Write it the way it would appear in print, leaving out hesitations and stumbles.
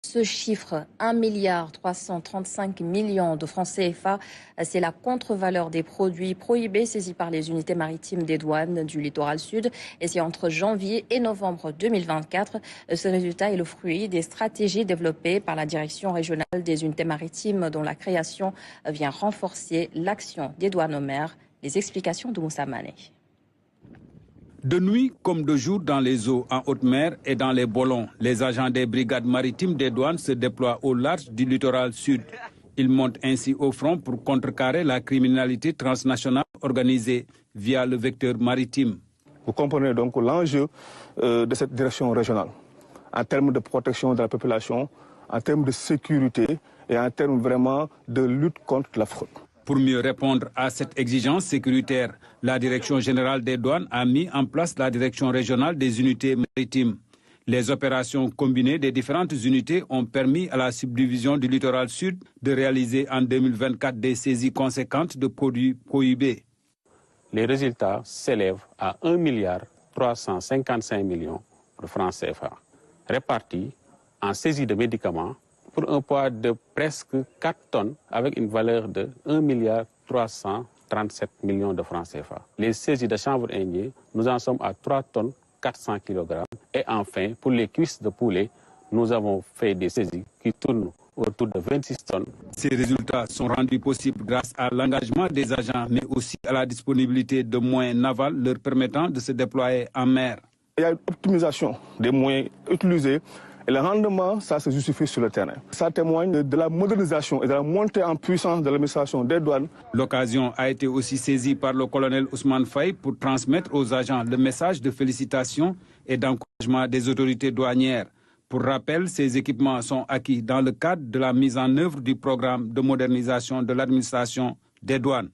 Ce chiffre, 1,335 milliard de francs CFA, c'est la contre-valeur des produits prohibés saisis par les unités maritimes des douanes du littoral sud. Et c'est entre janvier et novembre 2024. Ce résultat est le fruit des stratégies développées par la direction régionale des unités maritimes dont la création vient renforcer l'action des douanes aux mers. Les explications de Moussa Mané. De nuit comme de jour dans les eaux en haute mer et dans les bolons, les agents des brigades maritimes des douanes se déploient au large du littoral sud. Ils montent ainsi au front pour contrecarrer la criminalité transnationale organisée via le vecteur maritime. Vous comprenez donc l'enjeu de cette direction régionale en termes de protection de la population, en termes de sécurité et en termes vraiment de lutte contre la fraude. Pour mieux répondre à cette exigence sécuritaire, la Direction générale des douanes a mis en place la Direction régionale des unités maritimes. Les opérations combinées des différentes unités ont permis à la subdivision du littoral sud de réaliser en 2024 des saisies conséquentes de produits prohibés. Les résultats s'élèvent à 1,355 milliard de francs CFA, répartis en saisie de médicaments pour un poids de presque 4 tonnes avec une valeur de 1,337 milliard de francs CFA. Les saisies de chanvre indien, nous en sommes à 3 tonnes 400 kg. Et enfin, pour les cuisses de poulet, nous avons fait des saisies qui tournent autour de 26 tonnes. Ces résultats sont rendus possibles grâce à l'engagement des agents, mais aussi à la disponibilité de moyens navals leur permettant de se déployer en mer. Il y a une optimisation des moyens utilisés. Et le rendement, ça se justifie sur le terrain. Ça témoigne de la modernisation et de la montée en puissance de l'administration des douanes. L'occasion a été aussi saisie par le colonel Ousmane Faye pour transmettre aux agents le message de félicitations et d'encouragement des autorités douanières. Pour rappel, ces équipements sont acquis dans le cadre de la mise en œuvre du programme de modernisation de l'administration des douanes.